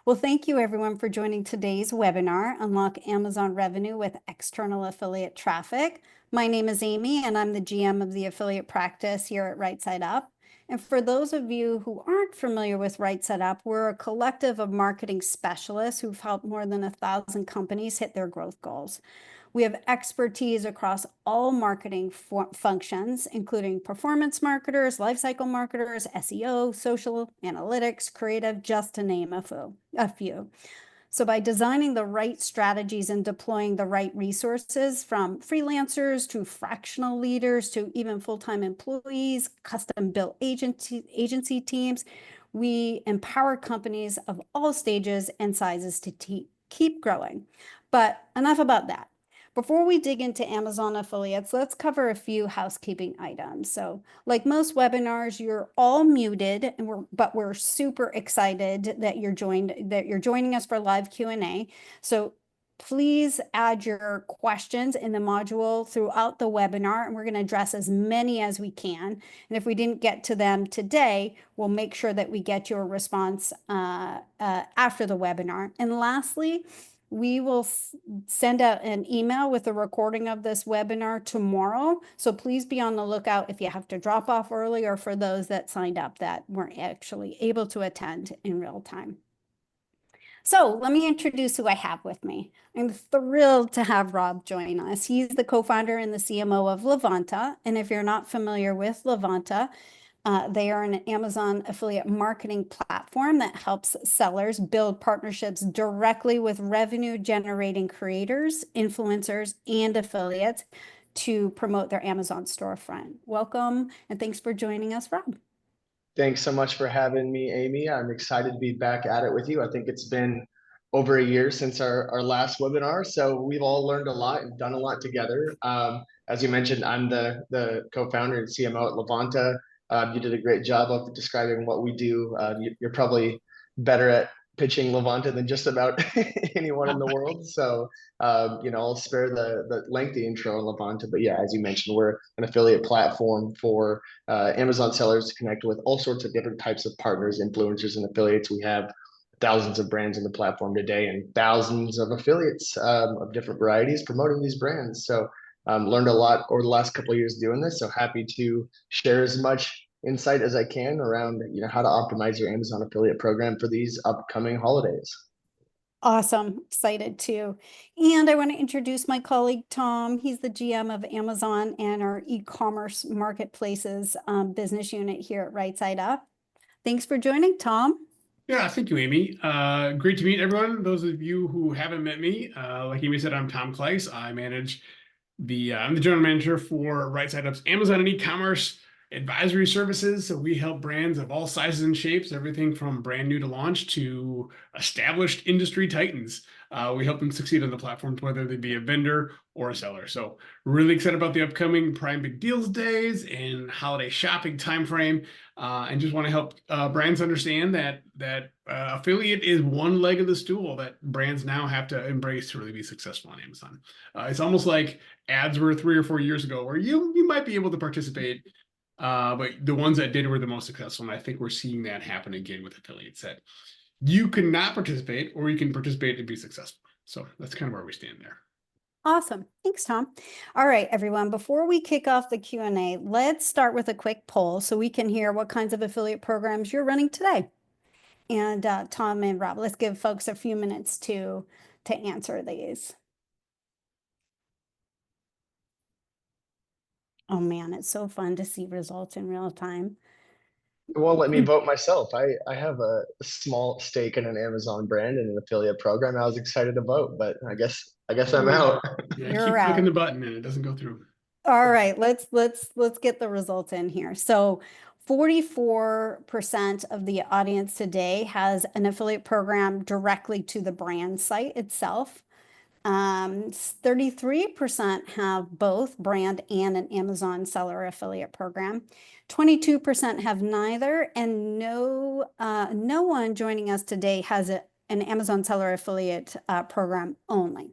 Well, thank you everyone for joining today's webinar, Unlock Amazon Revenue with External Affiliate Traffic. My name is Amy and I'm the GM of the affiliate practice here at Right Side Up. And for those of you who aren't familiar with Right Side Up, we're a collective of marketing specialists who've helped more than 1,000 companies hit their growth goals. We have expertise across all marketing functions, including performance marketers, lifecycle marketers, SEO, social analytics, creative, just to name a few. So by designing the right strategies and deploying the right resources, from freelancers to fractional leaders to even full-time employees, custom-built agency teams, we empower companies of all stages and sizes to keep growing. But enough about that. Before we dig into Amazon affiliates, let's cover a few housekeeping items. So, like most webinars, you're all muted, but we're super excited that you're joining us for live Q&A. So please add your questions in the module throughout the webinar, and we're going to address as many as we can. And if we didn't get to them today, we'll make sure that we get your response after the webinar. And lastly, we will send out an email with a recording of this webinar tomorrow. So please be on the lookout if you have to drop off early or for those that signed up that weren't actually able to attend in real time. So let me introduce who I have with me. I'm thrilled to have Rob join us. He's the co-founder and the CMO of Levanta. And if you're not familiar with Levanta, they are an Amazon affiliate marketing platform that helps sellers build partnerships directly with revenue generating creators, influencers, and affiliates to promote their Amazon storefront. Welcome, and thanks for joining us, Rob. Thanks so much for having me, Amy. I'm excited to be back at it with you. I think it's been over a year since our last webinar, so we've all learned a lot and done a lot together. As you mentioned, I'm the co-founder and CMO at Levanta. You did a great job of describing what we do. You're probably better at pitching Levanta than just about anyone in the world. So, I'll spare the lengthy intro on Levanta. But yeah, as you mentioned, we're an affiliate platform for Amazon sellers to connect with all sorts of different types of partners, influencers, and affiliates. We have thousands of brands on the platform today and thousands of affiliates of different varieties promoting these brands. So learned a lot over the last couple of years doing this. So happy to share as much insight as I can around how to optimize your Amazon affiliate program for these upcoming holidays. Awesome. Excited too. And I want to introduce my colleague, Tom. He's the GM of Amazon and our e-commerce marketplaces business unit here at Right Side Up. Thanks for joining, Tom. Yeah, thank you, Amy. Great to meet everyone. Those of you who haven't met me, like Amy said, I'm Tom Kleiss. I'm the general manager for Right Side Up's Amazon and e-commerce advisory services. So we help brands of all sizes and shapes, everything from brand new to launch to established industry titans. We help them succeed on the platform, whether they be a vendor or a seller. So really excited about the upcoming Prime Big Deals days and holiday shopping timeframe. And just want to help brands understand that affiliate is one leg of the stool that brands now have to embrace to really be successful on Amazon. It's almost like ads were 3 or 4 years ago, where you might be able to participate, but the ones that did were the most successful. And I think we're seeing that happen again with affiliates, that you can not participate or you can participate and be successful. So that's kind of where we stand there. Awesome. Thanks, Tom. All right, everyone, before we kick off the Q&A, let's start with a quick poll so we can hear what kinds of affiliate programs you're running today. And Tom and Rob, let's give folks a few minutes to answer these. Oh man, it's so fun to see results in real time. It won't let me vote myself. I have a small stake in an Amazon brand and an affiliate program. I was excited to vote, but I guess I'm out. Yeah, You're keep out. clicking the button and it doesn't go through. All right, let's get the results in here. So 44% of the audience today has an affiliate program directly to the brand site itself. 33% have both brand and an Amazon seller affiliate program. 22% have neither, and no one joining us today has an Amazon seller affiliate program only.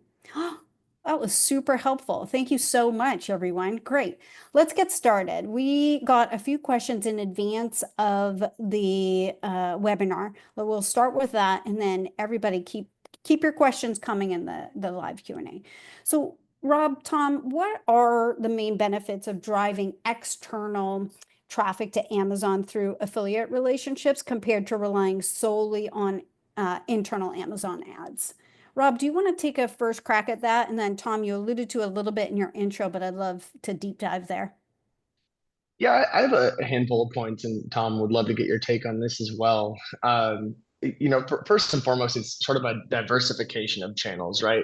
That was super helpful. Thank you so much, everyone. Great. Let's get started. We got a few questions in advance of the webinar, but we'll start with that, and then everybody keep your questions coming in the live Q&A. So Rob, Tom, what are the main benefits of driving external traffic to Amazon through affiliate relationships compared to relying solely on internal Amazon ads? Rob, do you want to take a first crack at that? And then Tom, you alluded to a little bit in your intro, but I'd love to deep dive there. Yeah, I have a handful of points, and Tom would love to get your take on this as well. First and foremost, it's sort of a diversification of channels, right?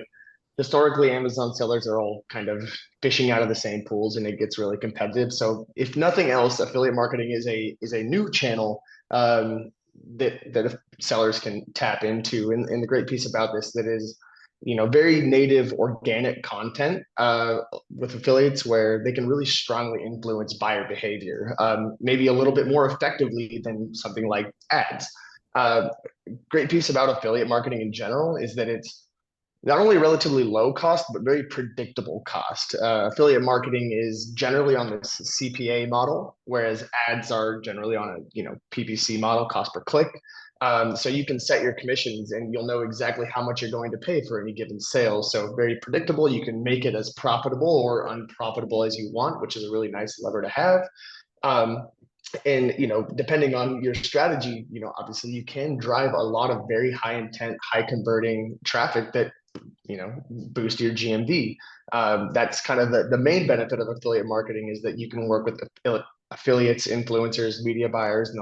Historically, Amazon sellers are all kind of fishing out of the same pools, and it gets really competitive. So, if nothing else, affiliate marketing is a new channel that sellers can tap into. And the great piece about this that is, very native organic content with affiliates where they can really strongly influence buyer behavior, maybe a little bit more effectively than something like ads. Great piece about affiliate marketing in general is that it's not only relatively low cost, but very predictable cost. Affiliate marketing is generally on this CPA model, whereas ads are generally on a PPC model, cost per click. So you can set your commissions and you'll know exactly how much you're going to pay for any given sale. So very predictable. You can make it as profitable or unprofitable as you want, which is a really nice lever to have. And depending on your strategy, obviously you can drive a lot of very high intent, high converting traffic that boost your GMV. That's kind of the main benefit of affiliate marketing, is that you can work with affiliates, influencers, media buyers, and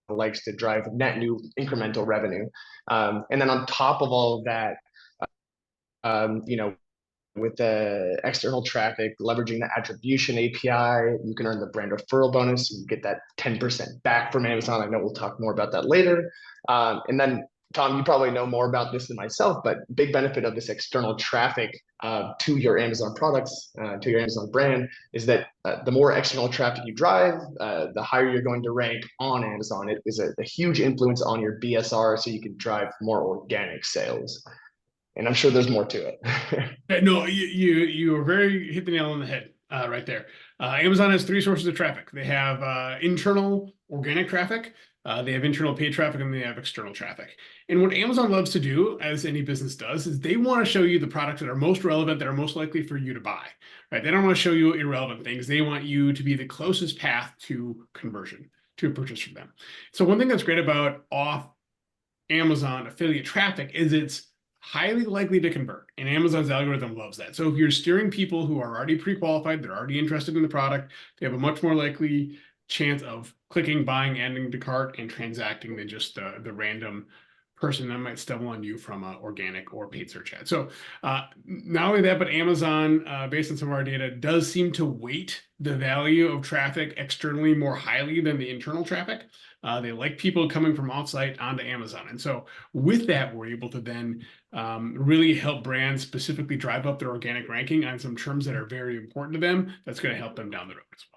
the likes to drive net new incremental revenue. And then on top of all of that, with the external traffic, leveraging the attribution API, you can earn the brand referral bonus. You get that 10% back from Amazon. I know we'll talk more about that later. And then Tom, you probably know more about this than myself, but big benefit of this external traffic to your Amazon products, to your Amazon brand, is that the more external traffic you drive, the higher you're going to rank on Amazon. It is a huge influence on your BSR, so you can drive more organic sales. And I'm sure there's more to it. No, you are very hit the nail on the head right there. Amazon has three sources of traffic. They have internal organic traffic, they have internal paid traffic, and they have external traffic. And what Amazon loves to do, as any business does, is they want to show you the products that are most relevant, that are most likely for you to buy. Right? They don't want to show you irrelevant things. They want you to be the closest path to conversion, to purchase from them. So one thing that's great about off Amazon affiliate traffic is it's highly likely to convert, and Amazon's algorithm loves that. So if you're steering people who are already pre-qualified, they're already interested in the product, they have a much more likely chance of clicking, buying, adding to cart, and transacting than just the random person that might stumble on you from an organic or paid search ad. So not only that, but Amazon, based on some of our data, does seem to weight the value of traffic externally more highly than the internal traffic. They like people coming from offsite onto Amazon. And so with that, we're able to then really help brands specifically drive up their organic ranking on some terms that are very important to them. That's going to help them down the road as well.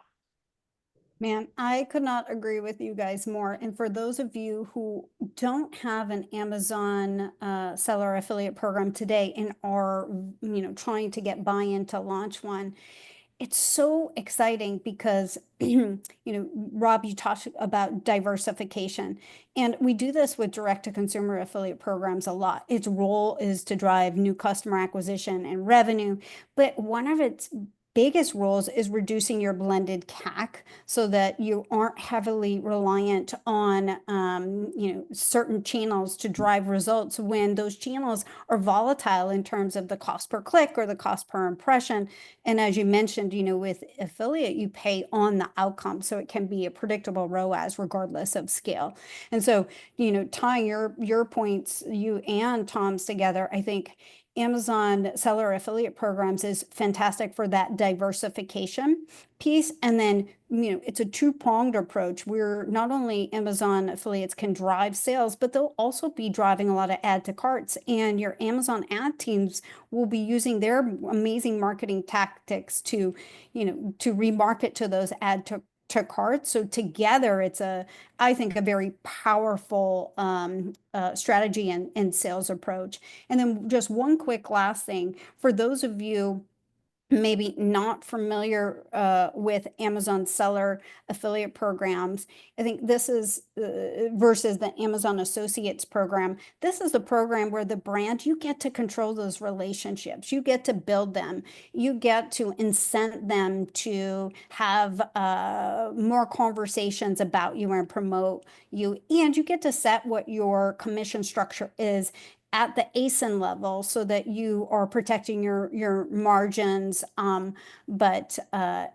Man, I could not agree with you guys more. And for those of you who don't have an Amazon seller affiliate program today and are, trying to get buy-in to launch one, it's so exciting because, Rob, you talked about diversification, and we do this with direct-to-consumer affiliate programs a lot. Its role is to drive new customer acquisition and revenue, but one of its biggest roles is reducing your blended CAC so that you aren't heavily reliant on certain channels to drive results when those channels are volatile in terms of the cost per click or the cost per impression. And as you mentioned, with affiliate, you pay on the outcome, so it can be a predictable ROAS regardless of scale. And so, tying your points, you and Tom's together, I think Amazon seller affiliate programs is fantastic for that diversification piece. And then, it's a two-pronged approach where not only Amazon affiliates can drive sales, but they'll also be driving a lot of add to carts. And your Amazon ad teams will be using their amazing marketing tactics to remarket to those add to to cart. So together, it's I think, a very powerful strategy and sales approach. And then just one quick last thing for those of you maybe not familiar with Amazon seller affiliate programs. I think this is versus the Amazon Associates program. This is a program where the brand, you get to control those relationships. You get to build them. You get to incent them to have more conversations about you and promote you. And you get to set what your commission structure is at the ASIN level so that you are protecting your margins, but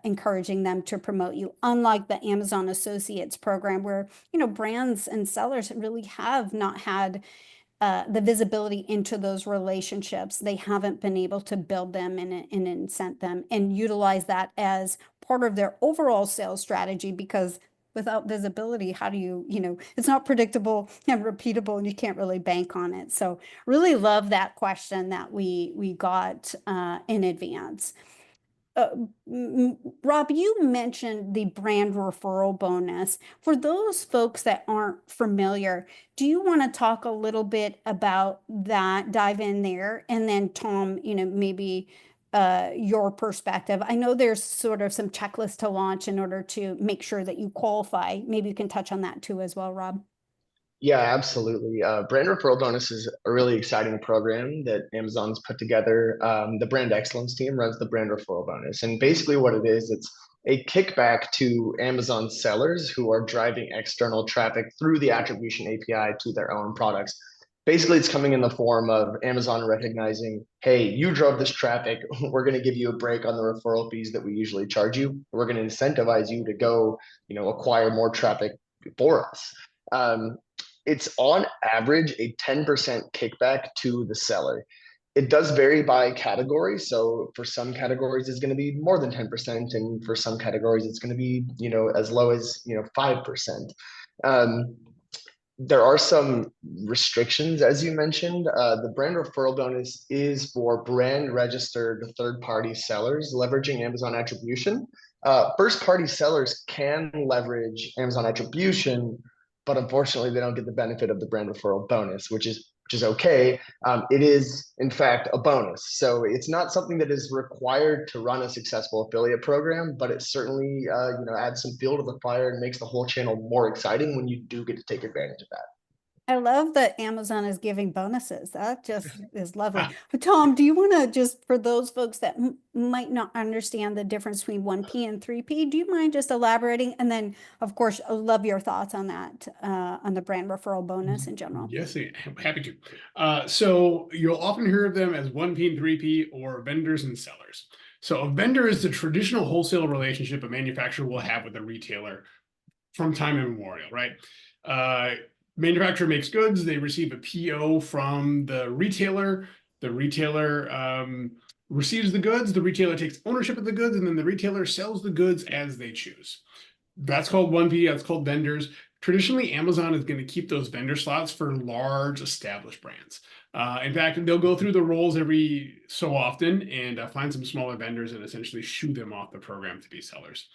encouraging them to promote you. Unlike the Amazon Associates program, where brands and sellers really have not had the visibility into those relationships. They haven't been able to build them and incent them and utilize that as part of their overall sales strategy, because without visibility, how do you, it's not predictable and repeatable, and you can't really bank on it. So really love that question that we got in advance. Rob, you mentioned the brand referral bonus. For those folks that aren't familiar, do you want to talk a little bit about that, dive in there? And then Tom, maybe your perspective. I know there's sort of some checklists to launch in order to make sure that you qualify. Maybe you can touch on that too as well, Rob. Yeah, absolutely. Brand referral bonus is a really exciting program that Amazon's put together. The brand excellence team runs the brand referral bonus. And basically what it is, it's a kickback to Amazon sellers who are driving external traffic through the Attribution API to their own products. Basically, it's coming in the form of Amazon recognizing, hey, you drove this traffic. We're going to give you a break on the referral fees that we usually charge you. We're going to incentivize you to go, acquire more traffic for us. It's on average a 10% kickback to the seller. It does vary by category. So for some categories, it's going to be more than 10%. And for some categories, it's going to be, as low as, 5%. There are some restrictions, as you mentioned. The brand referral bonus is for brand registered third-party sellers leveraging Amazon Attribution. First-party sellers can leverage Amazon Attribution, but unfortunately, they don't get the benefit of the brand referral bonus, which is okay. It is, in fact, a bonus. So it's not something that is required to run a successful affiliate program, but it certainly, adds some fuel to the fire and makes the whole channel more exciting when you do get to take advantage of that. I love that Amazon is giving bonuses. That just is lovely. But Tom, do you want to just, for those folks that might not understand the difference between 1P and 3P, do you mind just elaborating? And then, of course, I love your thoughts on that, on the brand referral bonus in general. Yes, I'm happy to. So you'll often hear of them as 1P and 3P, or vendors and sellers. So a vendor is the traditional wholesale relationship a manufacturer will have with a retailer from time immemorial, right? Manufacturer makes goods, they receive a PO from the retailer receives the goods, the retailer takes ownership of the goods, and then the retailer sells the goods as they choose. That's called 1P, that's called vendors. Traditionally, Amazon is going to keep those vendor slots for large established brands. In fact, they'll go through the roles every so often and find some smaller vendors and essentially shoo them off the program to be sellers.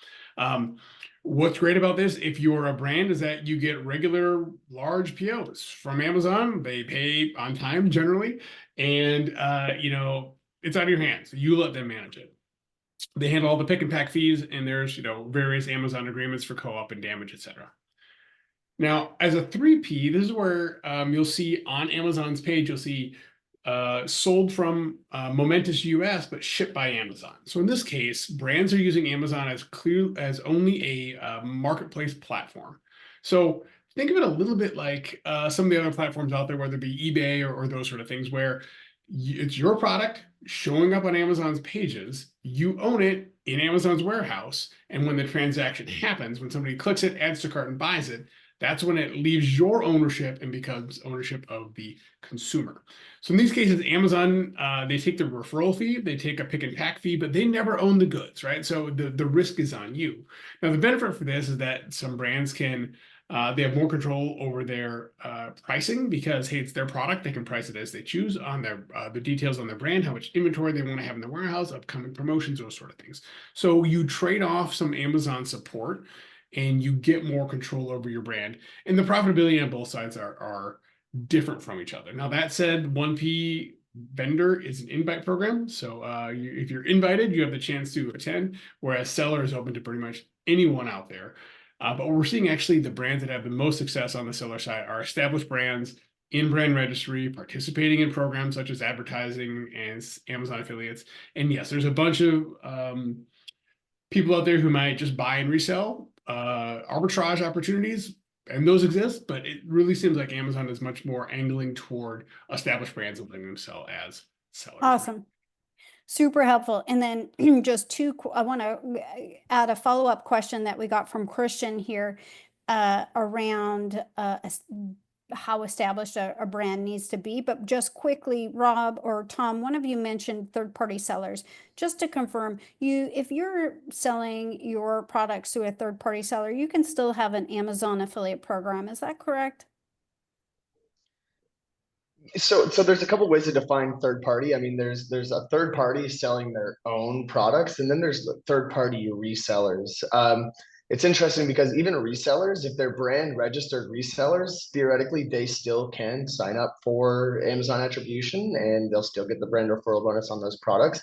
What's great about this, if you're a brand, is that you get regular large POs from Amazon. They pay on time generally, and it's out of your hands. You let them manage it. They handle all the pick and pack fees, and there's various Amazon agreements for co-op and damage, etc. Now, as a 3P, this is where you'll see on Amazon's page, you'll see sold from Momentous US, but shipped by Amazon. So in this case, brands are using Amazon as only a marketplace platform. So think of it a little bit like some of the other platforms out there, whether it be eBay or those sort of things, where it's your product showing up on Amazon's pages, you own it in Amazon's warehouse, and when the transaction happens, when somebody clicks it, adds to cart, and buys it, that's when it leaves your ownership and becomes ownership of the consumer. So in these cases, Amazon, they take the referral fee, they take a pick and pack fee, but they never own the goods, right? So the risk is on you. Now, the benefit for this is that some brands can They have more control over their pricing because, hey, it's their product. They can price it as they choose on their the details on their brand, how much inventory they want to have in their warehouse, upcoming promotions, those sort of things. So you trade off some Amazon support and you get more control over your brand. And the profitability on both sides are different from each other. Now, that said, 1P vendor is an invite program. So if you're invited, you have the chance to attend, whereas seller is open to pretty much anyone out there. But we're seeing actually the brands that have the most success on the seller side are established brands in brand registry, participating in programs such as advertising and Amazon affiliates. And yes, there's a bunch of people out there who might just buy and resell arbitrage opportunities, and those exist, but it really seems like Amazon is much more angling toward established brands and letting them sell as sellers. Awesome. Super helpful. And then just I want to add a follow-up question that we got from Christian here around how established a brand needs to be. But just quickly, Rob or Tom, one of you mentioned third-party sellers. Just to confirm, if you're selling your products to a third-party seller, you can still have an Amazon affiliate program. Is that correct? So there's a couple ways to define third party. I mean, there's a third party selling their own products, and then there's third party resellers. It's interesting because even resellers, if they're brand registered resellers, theoretically they still can sign up for Amazon Attribution, and they'll still get the brand referral bonus on those products.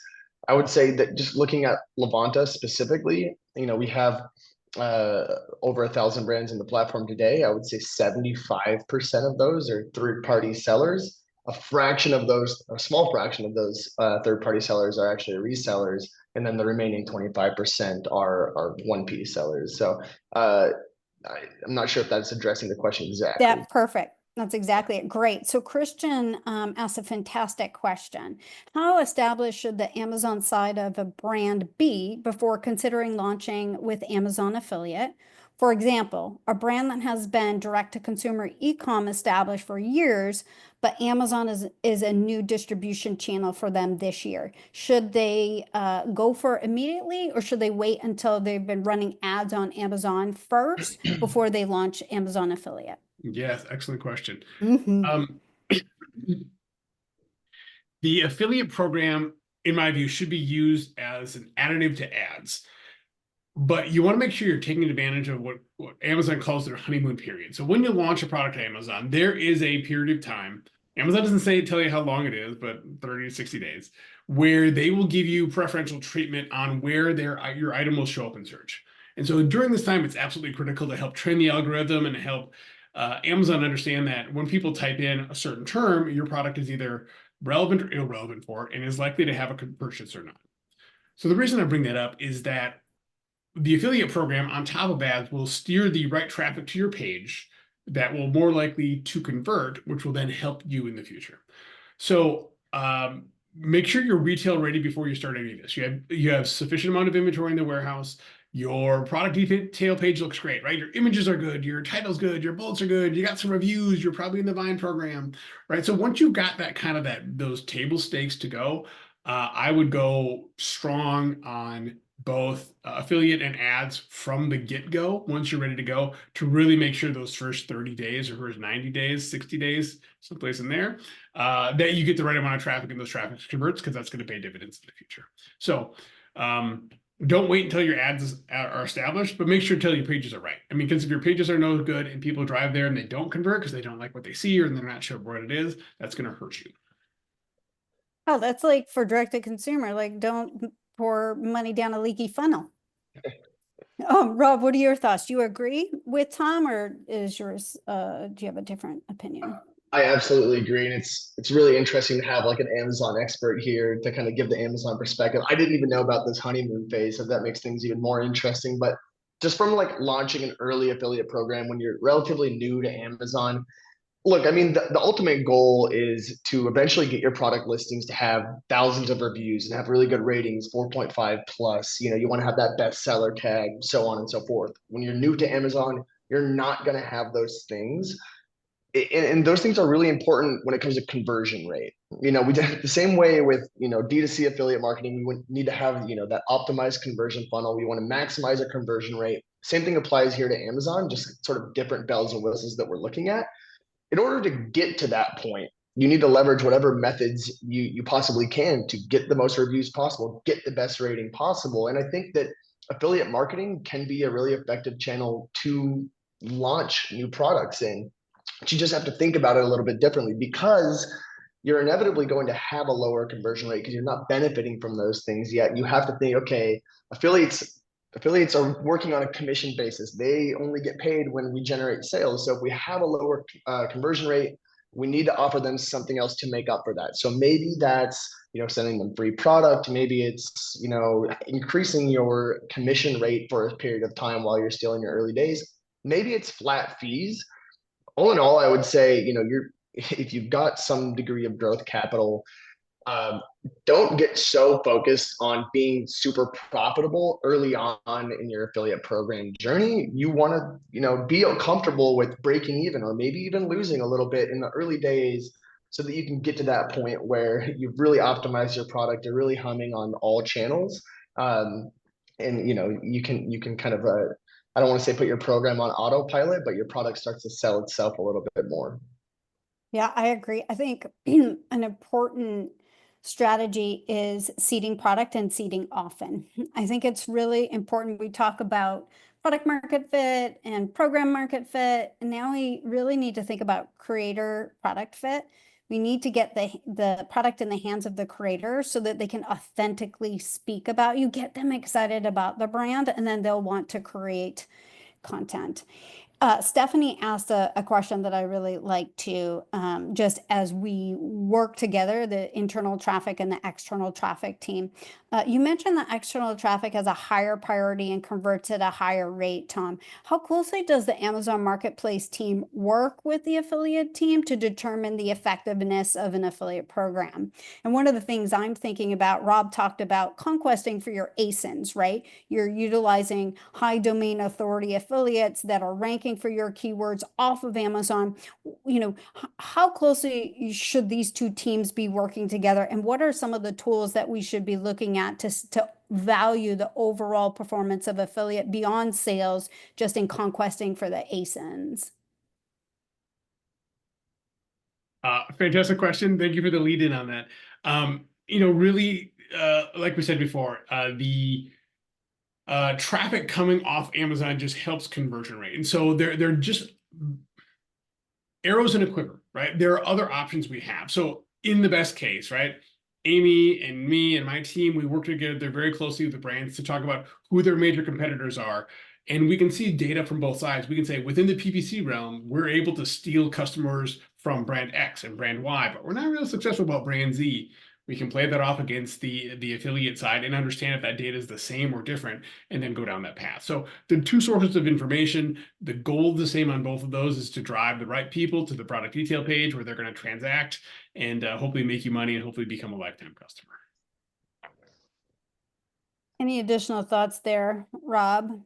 I would say that just looking at Levanta specifically, we have over 1,000 brands in the platform today. I would say 75% of those are third-party sellers. A fraction of those, a small fraction of those third-party sellers are actually resellers, and then the remaining 25% are 1P sellers. So I'm not sure if that's addressing the question exactly. That's perfect. That's exactly it. Great. So Christian asked a fantastic question. How established should the Amazon side of a brand be before considering launching with Amazon affiliate? For example, a brand that has been direct-to-consumer e-com established for years, but Amazon is a new distribution channel for them this year. Should they go for it immediately, or should they wait until they've been running ads on Amazon first before they launch Amazon affiliate? Yes, excellent question. Mm-hmm. The affiliate program, in my view, should be used as an additive to ads. But you want to make sure you're taking advantage of what Amazon calls their honeymoon period. So when you launch a product to Amazon, there is a period of time. Amazon doesn't tell you how long it is, but 30 to 60 days, where they will give you preferential treatment on where your item will show up in search. And so during this time, it's absolutely critical to help train the algorithm and to help Amazon understand that when people type in a certain term, your product is either relevant or irrelevant for it and is likely to have a purchase or not. So the reason I bring that up is that the affiliate program on top of ads will steer the right traffic to your page that will more likely to convert, which will then help you in the future. So make sure you're retail ready before you start any of this. You have sufficient amount of inventory in the warehouse. Your product detail page looks great, right? Your images are good, your title's good, your bullets are good, you got some reviews, you're probably in the Vine program, right? So once you've got that kind of those table stakes to go, I would go strong on both affiliate and ads from the get-go once you're ready to go, to really make sure those first 30 days or first 90 days, 60 days, someplace in there, that you get the right amount of traffic and those traffic converts, because that's going to pay dividends in the future. So don't wait until your ads are established, but make sure until your pages are right. I mean, because if your pages are no good and people drive there and they don't convert because they don't like what they see or they're not sure what it is, that's going to hurt you. Oh, that's like for direct to consumer, like don't pour money down a leaky funnel. Rob, what are your thoughts? Do you agree with Tom, or is yours, do you have a different opinion? I absolutely agree. And it's really interesting to have like an Amazon expert here to kind of give the Amazon perspective. I didn't even know about this honeymoon phase, so that makes things even more interesting. But just from like launching an early affiliate program when you're relatively new to Amazon, look, I mean, the ultimate goal is to eventually get your product listings to have thousands of reviews and have really good ratings, 4.5 plus. You want to have that bestseller tag, so on and so forth. When you're new to Amazon, you're not going to have those things. and those things are really important when it comes to conversion rate. We did the same way with, D2C affiliate marketing. We would need to have, that optimized conversion funnel. We want to maximize a conversion rate. Same thing applies here to Amazon, just sort of different bells and whistles that we're looking at. In order to get to that point, you need to leverage whatever methods you possibly can to get the most reviews possible, get the best rating possible. And I think that affiliate marketing can be a really effective channel to launch new products in. But you just have to think about it a little bit differently, because you're inevitably going to have a lower conversion rate because you're not benefiting from those things yet. You have to think, okay, affiliates are working on a commission basis. They only get paid when we generate sales. So if we have a lower conversion rate, we need to offer them something else to make up for that. So maybe that's, sending them free product. Maybe it's, increasing your commission rate for a period of time while you're still in your early days. Maybe it's flat fees. All in all, I would say, if you've got some degree of growth capital, don't get so focused on being super profitable early on in your affiliate program journey. You want to, be comfortable with breaking even or maybe even losing a little bit in the early days, so that you can get to that point where you've really optimized your product. You're really humming on all channels. And you can kind of, I don't want to say put your program on autopilot, but your product starts to sell itself a little bit more. Yeah, I agree. I think an important strategy is seeding product and seeding often. I think it's really important. We talk about product market fit and program market fit, and now we really need to think about creator product fit. We need to get the product in the hands of the creator so that they can authentically speak about you, get them excited about the brand, and then they'll want to create content. Stephanie asked a question that I really like to, just as we work together, the internal traffic and the external traffic team. You mentioned the external traffic has a higher priority and converts at a higher rate, Tom. How closely does the Amazon Marketplace team work with the affiliate team to determine the effectiveness of an affiliate program? And one of the things I'm thinking about, Rob talked about conquesting for your ASINs, right? You're utilizing high domain authority affiliates that are ranking for your keywords off of Amazon. How closely should these two teams be working together? And what are some of the tools that we should be looking at to value the overall performance of affiliate beyond sales, just in conquesting for the ASINs? Fantastic question. Thank you for the lead in on that. Really, like we said before, the traffic coming off Amazon just helps conversion rate. And so they're just arrows in a quiver, right? There are other options we have. So in the best case, right, Amy and me and my team, we work together very closely with the brands to talk about who their major competitors are. And we can see data from both sides. We can say within the PPC realm, we're able to steal customers from brand X and brand Y, but we're not really successful about brand Z. We can play that off against the affiliate side and understand if that data is the same or different, and then go down that path. So the two sources of information, the goal is the same on both of those, is to drive the right people to the product detail page where they're going to transact and hopefully make you money and hopefully become a lifetime customer. Any additional thoughts there, Rob?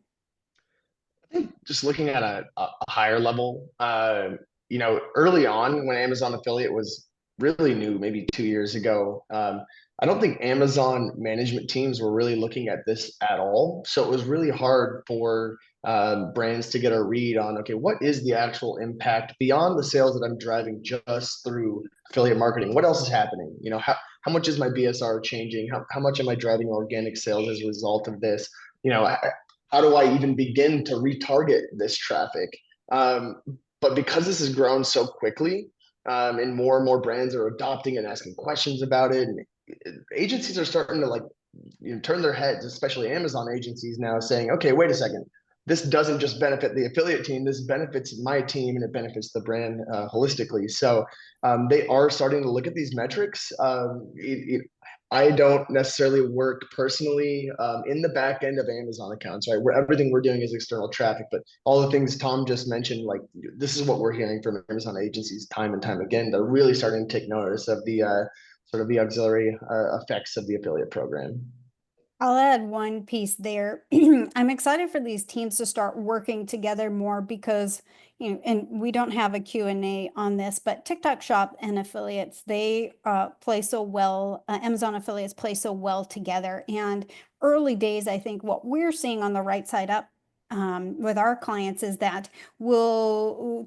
I think just looking at a higher level, early on when Amazon affiliate was really new, maybe 2 years ago, I don't think Amazon management teams were really looking at this at all. So it was really hard for brands to get a read on, okay, what is the actual impact beyond the sales that I'm driving just through affiliate marketing? What else is happening? How much is my BSR changing? How much am I driving organic sales as a result of this? How do I even begin to retarget this traffic? But because this has grown so quickly, and more brands are adopting and asking questions about it, and agencies are starting to turn their heads, especially Amazon agencies now, saying, okay, wait a second, this doesn't just benefit the affiliate team, this benefits my team and it benefits the brand holistically. So they are starting to look at these metrics. I don't necessarily work personally in the back end of Amazon accounts, right? Where everything we're doing is external traffic, but all the things Tom just mentioned, like this is what we're hearing from Amazon agencies time and time again. They're really starting to take notice of the sort of the auxiliary effects of the affiliate program. I'll add one piece there. I'm excited for these teams to start working together more because, and we don't have a Q&A on this, but TikTok Shop and affiliates, they play so well, Amazon affiliates play so well together. And early days, I think what we're seeing on the right side up with our clients is that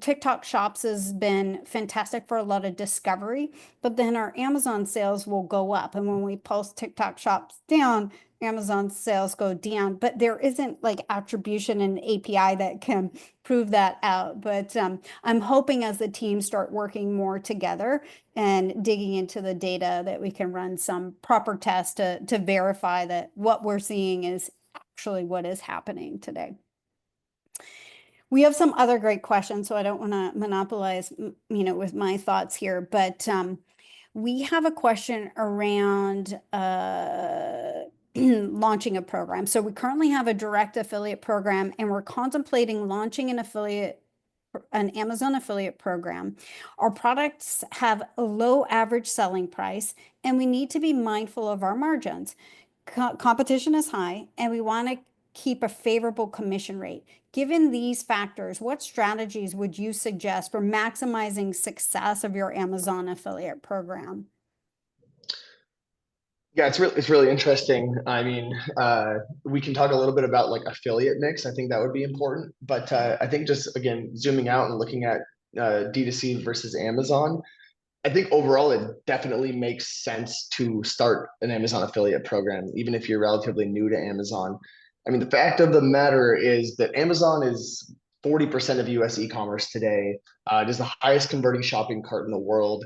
TikTok Shops has been fantastic for a lot of discovery, but then our Amazon sales will go up. And when we post TikTok Shops down, Amazon sales go down, but there isn't like attribution and API that can prove that out. But I'm hoping as the teams start working more together and digging into the data that we can run some proper tests to verify that what we're seeing is actually what is happening today. We have some other great questions, so I don't want to monopolize, with my thoughts here, but we have a question around launching a program. So we currently have a direct affiliate program, and we're contemplating launching an Amazon affiliate program. Our products have a low average selling price, and we need to be mindful of our margins. Competition is high, and we want to keep a favorable commission rate. Given these factors, what strategies would you suggest for maximizing success of your Amazon affiliate program? Yeah, it's really interesting. I mean, we can talk a little bit about like affiliate mix. I think that would be important. But I think just again, zooming out and looking at D2C versus Amazon, I think overall it definitely makes sense to start an Amazon affiliate program, even if you're relatively new to Amazon. I mean, the fact of the matter is that Amazon is 40% of US e-commerce today. It is the highest converting shopping cart in the world.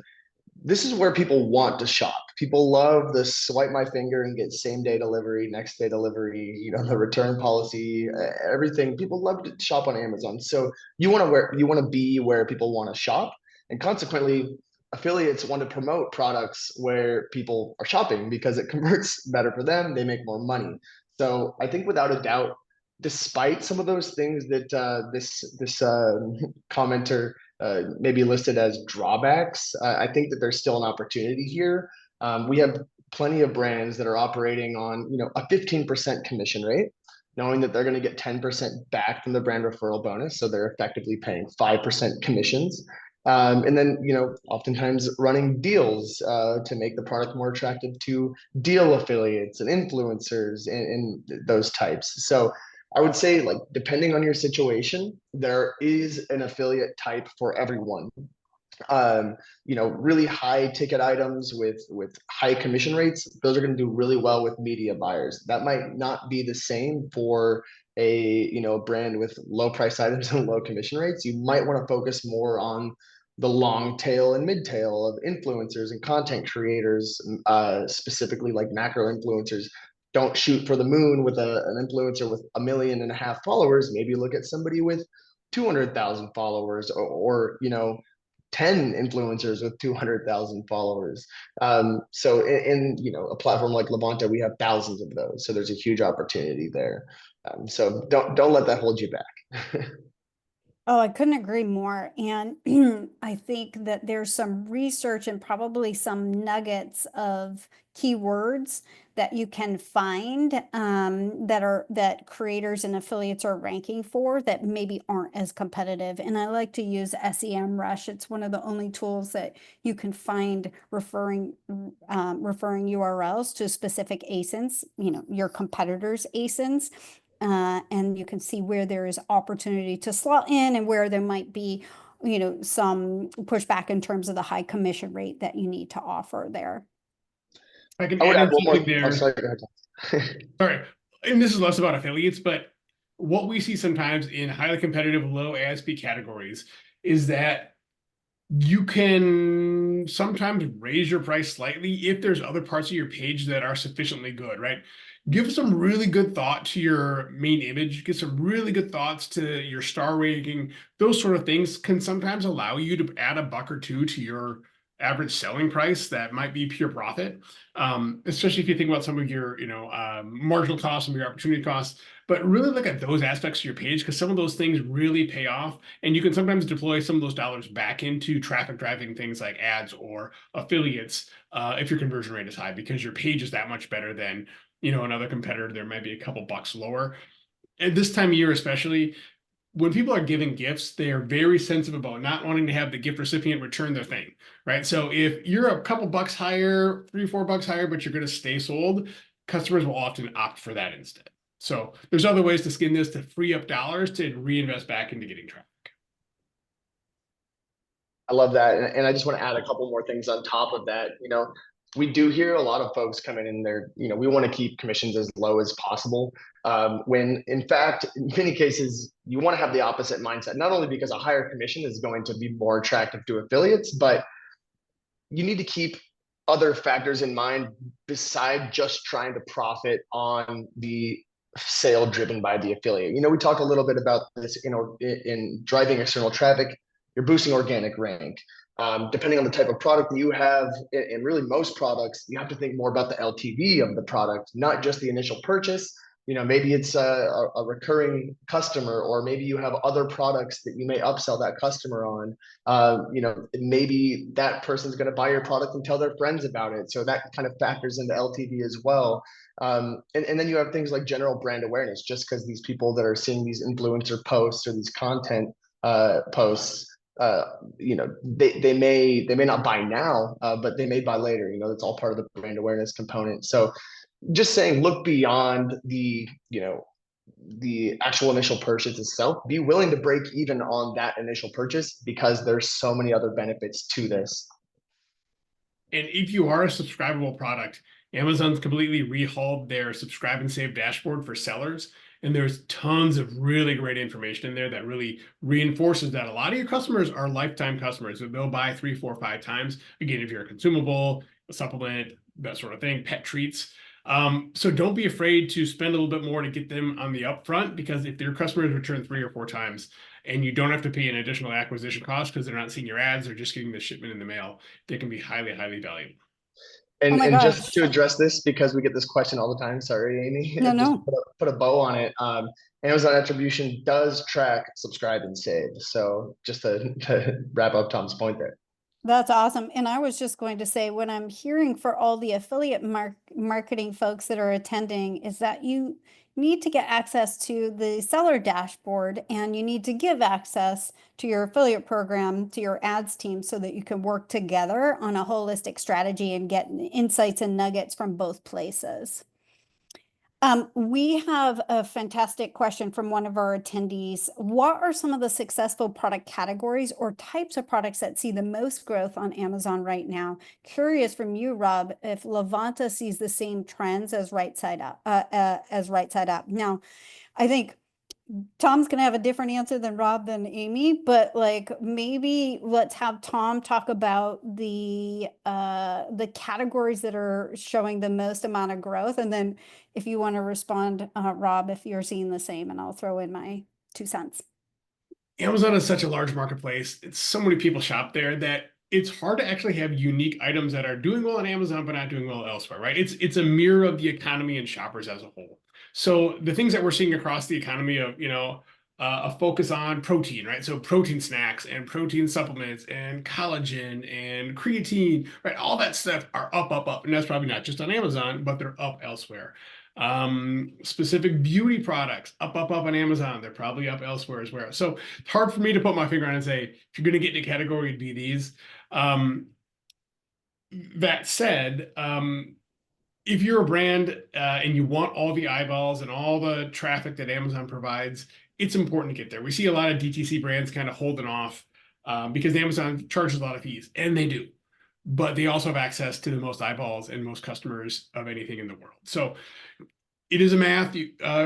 This is where people want to shop. People love the swipe my finger and get same day delivery, next day delivery, the return policy, everything. People love to shop on Amazon. So you want to be where people want to shop. And consequently, affiliates want to promote products where people are shopping because it converts better for them. They make more money. So I think without a doubt, despite some of those things that this commenter maybe listed as drawbacks, I think that there's still an opportunity here. We have plenty of brands that are operating on a 15% commission rate, knowing that they're going to get 10% back from the brand referral bonus, so they're effectively paying 5% commissions. And then, oftentimes running deals to make the product more attractive to deal affiliates and influencers and those types. So I would say, like, depending on your situation, there is an affiliate type for everyone. Really high ticket items with high commission rates, those are going to do really well with media buyers. That might not be the same for a brand with low price items and low commission rates. You might want to focus more on the long tail and mid tail of influencers and content creators, specifically like macro influencers. Don't shoot for the moon with an influencer with 1.5 million followers. Maybe look at somebody with 200,000 followers or 10 influencers with 200,000 followers. So in a platform like Levanta, we have thousands of those. So there's a huge opportunity there. So don't let that hold you back. Oh, I couldn't agree more. And I think that there's some research and probably some nuggets of keywords that you can find that creators and affiliates are ranking for that maybe aren't as competitive. And I like to use SEMrush. It's one of the only tools that you can find referring URLs to specific ASINs, your competitors' ASINs. And you can see where there is opportunity to slot in and where there might be, some pushback in terms of the high commission rate that you need to offer there. I can would add add one more. something there. Sorry, go ahead. Sorry, and this is less about affiliates, but what we see sometimes in highly competitive, low ASP categories is that you can sometimes raise your price slightly if there's other parts of your page that are sufficiently good, right? Give some really good thought to your main image, give some really good thoughts to your star ranking. Those sort of things can sometimes allow you to add $1 or $2 to your average selling price that might be pure profit, especially if you think about some of your marginal costs, some of your opportunity costs. But really look at those aspects of your page because some of those things really pay off, and you can sometimes deploy some of those dollars back into traffic driving things like ads or affiliates if your conversion rate is high, because your page is that much better than another competitor. There might be a couple bucks lower. At this time of year especially, when people are giving gifts, they are very sensitive about not wanting to have the gift recipient return their thing, right? So if you're a couple bucks higher, $3-4 higher, but you're going to stay sold, customers will often opt for that instead. So there's other ways to skin this to free up dollars to reinvest back into getting traffic. I love that. And I just want to add a couple more things on top of that. We do hear a lot of folks coming in there, we want to keep commissions as low as possible. When in fact, in many cases, you want to have the opposite mindset, not only because a higher commission is going to be more attractive to affiliates, but you need to keep other factors in mind beside just trying to profit on the sale driven by the affiliate. We talked a little bit about this in driving external traffic. You're boosting organic rank. Depending on the type of product that you have, and really most products, you have to think more about the LTV of the product, not just the initial purchase. Maybe it's a recurring customer, or maybe you have other products that you may upsell that customer on. Maybe that person's going to buy your product and tell their friends about it. So that kind of factors into LTV as well. And then you have things like general brand awareness, just because these people that are seeing these influencer posts or these content posts, they may not buy now, but they may buy later. That's all part of the brand awareness component. So just saying, look beyond the actual initial purchase itself. Be willing to break even on that initial purchase, because there's so many other benefits to this. And if you are a subscribable product, Amazon's completely rehauled their subscribe and save dashboard for sellers. And there's tons of really great information in there that really reinforces that a lot of your customers are lifetime customers. They'll buy 3, 4, 5 times. Again, if you're a consumable, a supplement, that sort of thing, pet treats. So don't be afraid to spend a little bit more to get them on the upfront, because if your customers return 3 or 4 times and you don't have to pay an additional acquisition cost because they're not seeing your ads or just getting the shipment in the mail, they can be highly, highly valuable. And just to address this, because we get this question all the time, sorry, Amy, No. put a bow on it. Amazon Attribution does track subscribe and save. So just to wrap up Tom's point there. That's awesome. And I was just going to say, what I'm hearing for all the affiliate marketing folks that are attending is that you need to get access to the seller dashboard, and you need to give access to your affiliate program, to your ads team, so that you can work together on a holistic strategy and get insights and nuggets from both places. We have a fantastic question from one of our attendees. What are some of the successful product categories or types of products that see the most growth on Amazon right now? Curious from you, Rob, if Levanta sees the same trends as Right Side Up. Now, I think Tom's going to have a different answer than Rob than Amy, but maybe let's have Tom talk about the categories that are showing the most amount of growth. And then if you want to respond, Rob, if you're seeing the same, and I'll throw in my 2 cents. Amazon is such a large marketplace. It's so many people shop there that it's hard to actually have unique items that are doing well on Amazon but not doing well elsewhere, right? It's a mirror of the economy and shoppers as a whole. So the things that we're seeing across the economy of, a focus on protein, right? So protein snacks and protein supplements and collagen and creatine, right? All that stuff are up. And that's probably not just on Amazon, but they're up elsewhere. Specific beauty products up on Amazon. They're probably up elsewhere as well. So it's hard for me to put my finger on and say, if you're going to get in a category, it'd be these. That said, if you're a brand and you want all the eyeballs and all the traffic that Amazon provides, it's important to get there. We see a lot of DTC brands kind of holding off because Amazon charges a lot of fees, and they do. But they also have access to the most eyeballs and most customers of anything in the world. So it is a math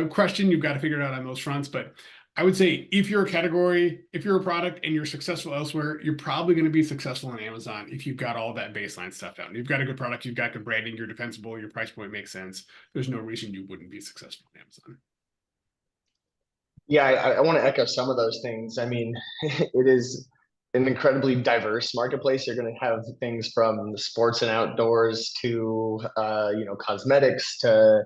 question. You've got to figure it out on those fronts. But I would say if you're a category, if you're a product and you're successful elsewhere, you're probably going to be successful on Amazon if you've got all that baseline stuff down. You've got a good product, you've got good branding, you're defensible, your price point makes sense. There's no reason you wouldn't be successful on Amazon. Yeah, I want to echo some of those things. I mean, it is an incredibly diverse marketplace. You're going to have things from sports and outdoors to, cosmetics to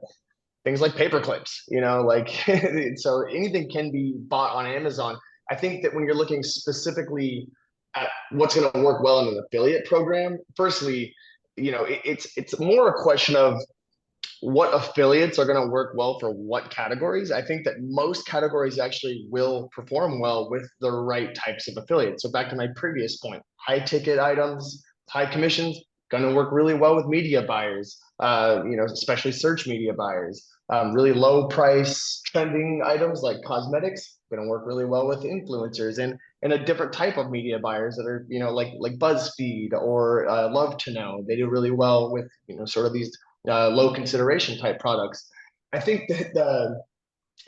things like paper clips, so anything can be bought on Amazon. I think that when you're looking specifically at what's going to work well in an affiliate program, firstly, it's more a question of what affiliates are going to work well for what categories, I think that most categories actually will perform well with the right types of affiliates. So back to my previous point, high ticket items, high commissions, going to work really well with media buyers, especially search media buyers. Really low price trending items like cosmetics, going to work really well with influencers and a different type of media buyers that are, like BuzzFeed or Love to Know. They do really well with, sort of these low consideration type products. I think that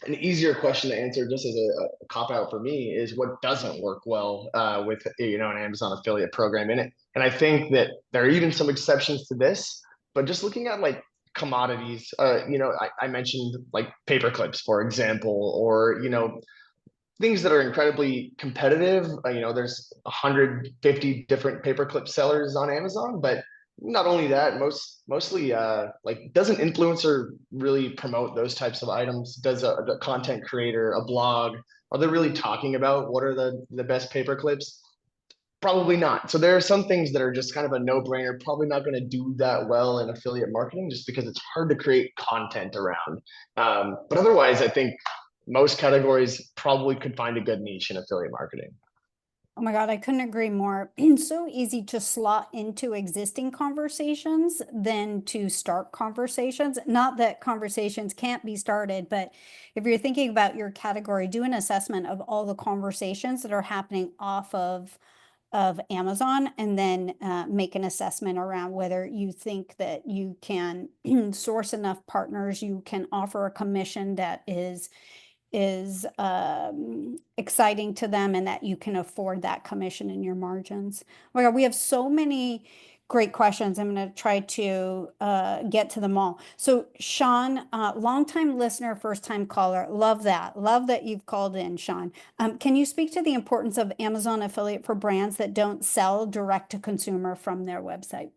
an easier question to answer, just as a cop out for me, is what doesn't work well with an Amazon affiliate program in it. And I think that there are even some exceptions to this, but just looking at like commodities, I mentioned like paper clips, for example, or things that are incredibly competitive. There's 150 different paperclip sellers on Amazon, but not only that, mostly like, doesn't influencer really promote those types of items? Does a content creator, a blog, are they really talking about what are the best paper clips? Probably not. So there are some things that are just kind of a no-brainer, probably not going to do that well in affiliate marketing, just because it's hard to create content around. But otherwise, I think most categories probably could find a good niche in affiliate marketing. Oh my God, I couldn't agree more. It's so easy to slot into existing conversations than to start conversations. Not that conversations can't be started, but if you're thinking about your category, do an assessment of all the conversations that are happening off of Amazon, and then make an assessment around whether you think that you can source enough partners, you can offer a commission that is exciting to them, and that you can afford that commission in your margins. Oh my God, we have so many great questions. I'm going to try to get to them all. So Sean, longtime listener, first time caller, love that. Love that you've called in, Sean. Can you speak to the importance of Amazon affiliate for brands that don't sell direct to consumer from their website?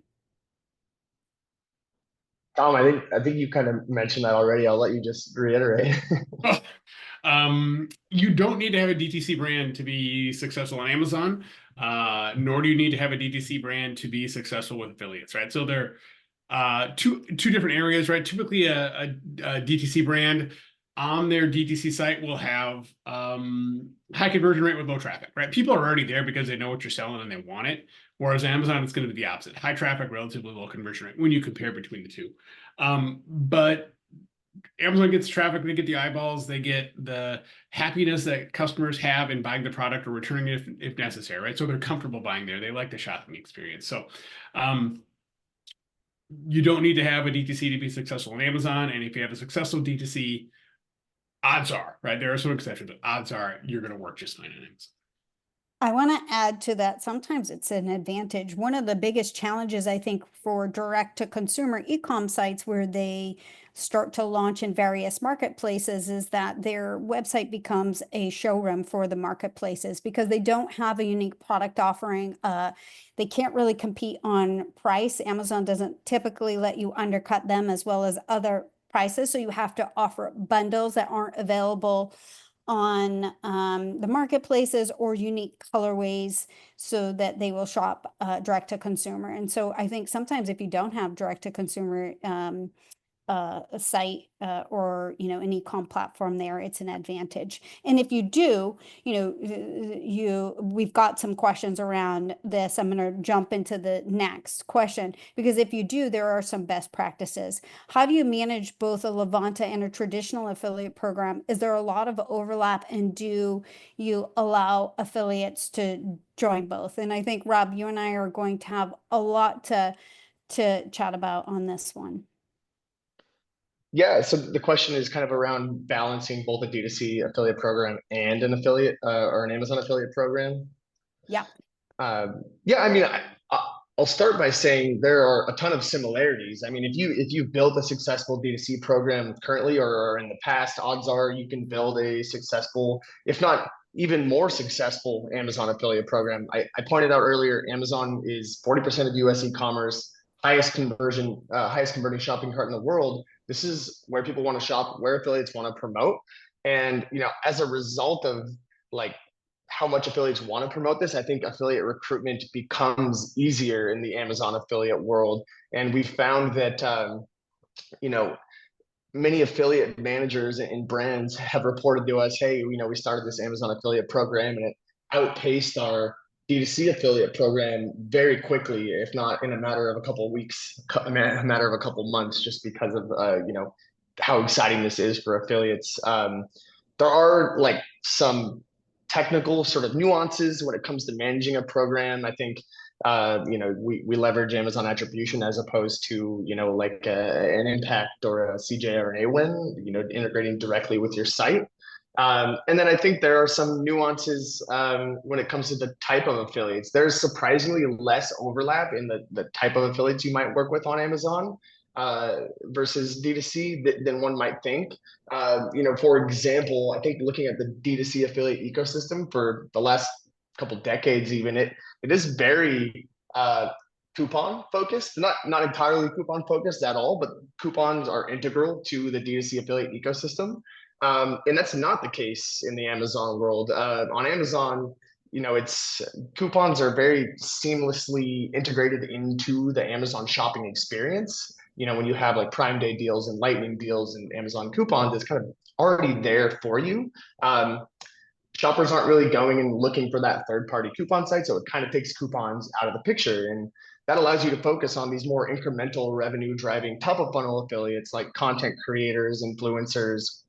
Tom, I think you kind of mentioned that already. I'll let you just reiterate. You don't need to have a DTC brand to be successful on Amazon, nor do you need to have a DTC brand to be successful with affiliates, right? So they're two different areas, right? Typically, a DTC brand on their DTC site will have high conversion rate with low traffic, right? People are already there because they know what you're selling and they want it. Whereas Amazon, it's going to be the opposite: high traffic, relatively low conversion rate when you compare between the two. But Amazon gets traffic, they get the eyeballs, they get the happiness that customers have in buying the product or returning it if necessary, right? So they're comfortable buying there. They like the shopping experience. So you don't need to have a DTC to be successful on Amazon. And if you have a successful DTC, odds are, right? There are some exceptions, but odds are you're going to work just fine on Amazon. I want to add to that, sometimes it's an advantage. One of the biggest challenges, I think, for direct to consumer e-com sites where they start to launch in various marketplaces is that their website becomes a showroom for the marketplaces because they don't have a unique product offering. They can't really compete on price. Amazon doesn't typically let you undercut them as well as other prices. So you have to offer bundles that aren't available on the marketplaces or unique colorways so that they will shop direct to consumer. And so I think sometimes if you don't have direct to consumer a site or an e-com platform there, it's an advantage. And if you do, we've got some questions around this. I'm going to jump into the next question, because if you do, there are some best practices. How do you manage both a Levanta and a traditional affiliate program? Is there a lot of overlap, and do you allow affiliates to join both? And I think, Rob, you and I are going to have a lot to chat about on this one. Yeah, so the question is kind of around balancing both a D2C affiliate program and an affiliate or an Amazon affiliate program. Yeah. Yeah, I mean, I'll start by saying there are a ton of similarities. I mean, if you've built a successful D2C program currently or in the past, odds are you can build a successful, if not even more successful, Amazon affiliate program. I pointed out earlier, Amazon is 40% of US e-commerce, highest converting shopping cart in the world. This is where people want to shop, where affiliates want to promote. And as a result of like how much affiliates want to promote this, I think affiliate recruitment becomes easier in the Amazon affiliate world. And we found that many affiliate managers and brands have reported to us, hey, we started this Amazon affiliate program and it outpaced our D2C affiliate program very quickly, if not in a matter of a couple of weeks, a matter of a couple of months, just because of how exciting this is for affiliates. There are like some technical sort of nuances when it comes to managing a program. I think we leverage Amazon Attribution as opposed to, like an Impact or a CJ or an AWIN, integrating directly with your site. And then I think there are some nuances when it comes to the type of affiliates. There's surprisingly less overlap in the type of affiliates you might work with on Amazon versus D2C than one might think. For example, I think looking at the D2C affiliate ecosystem for the last couple decades, even it is very coupon focused, not entirely coupon focused at all, but coupons are integral to the D2C affiliate ecosystem. And that's not the case in the Amazon world. On Amazon, it's coupons are very seamlessly integrated into the Amazon shopping experience. When you have like Prime Day deals and Lightning deals and Amazon coupons, it's kind of already there for you. Shoppers aren't really going and looking for that third-party coupon site, so it kind of takes coupons out of the picture, and that allows you to focus on these more incremental revenue driving top of funnel affiliates like content creators, influencers,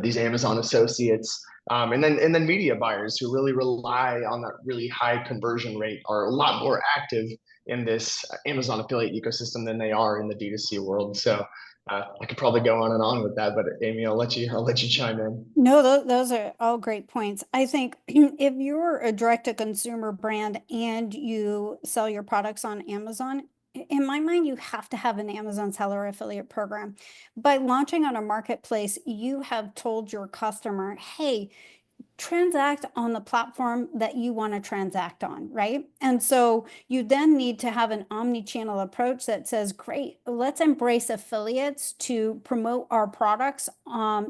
these Amazon associates, and then media buyers who really rely on that really high conversion rate are a lot more active in this Amazon affiliate ecosystem than they are in the D2C world. So I could probably go on and on with that, but Amy, I'll let you chime in. No, those are all great points. I think if you're a direct-to-consumer brand and you sell your products on Amazon, in my mind, you have to have an Amazon seller affiliate program. By launching on a marketplace, you have told your customer, hey, transact on the platform that you want to transact on, right? And so you then need to have an omni-channel approach that says, great, let's embrace affiliates to promote our products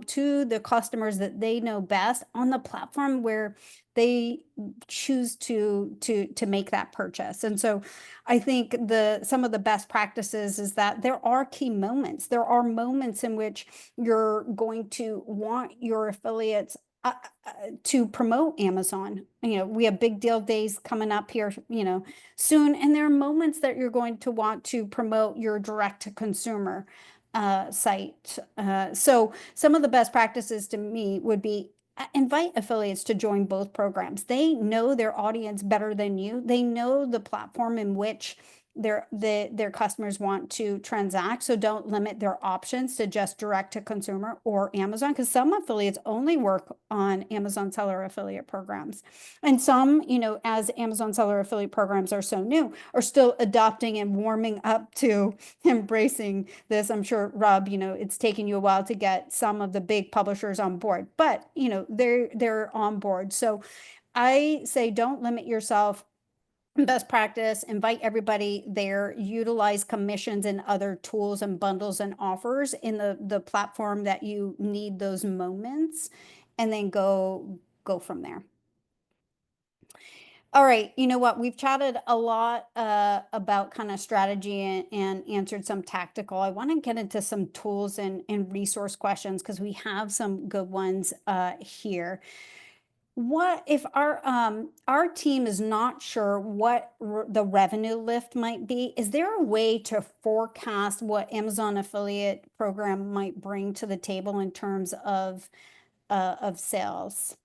to the customers that they know best on the platform where they choose to make that purchase. And so I think some of the best practices is that there are key moments. There are moments in which you're going to want your affiliates to promote Amazon. We have big deal days coming up here, soon. And there are moments that you're going to want to promote your direct to consumer site. So some of the best practices to me would be invite affiliates to join both programs. They know their audience better than you. They know the platform in which their customers want to transact. So don't limit their options to just direct to consumer or Amazon, because some affiliates only work on Amazon seller affiliate programs. And some, as Amazon seller affiliate programs are so new, are still adopting and warming up to embracing this. I'm sure, Rob, it's taken you a while to get some of the big publishers on board, but they're on board. So I say don't limit yourself. Best practice, invite everybody there, utilize commissions and other tools and bundles and offers in the platform that you need those moments, and then go from there. All right, you know what? We've chatted a lot about kind of strategy and answered some tactical. I want to get into some tools and resource questions because we have some good ones here. What if our team is not sure what the revenue lift might be? Is there a way to forecast what Amazon affiliate program might bring to the table in terms of sales?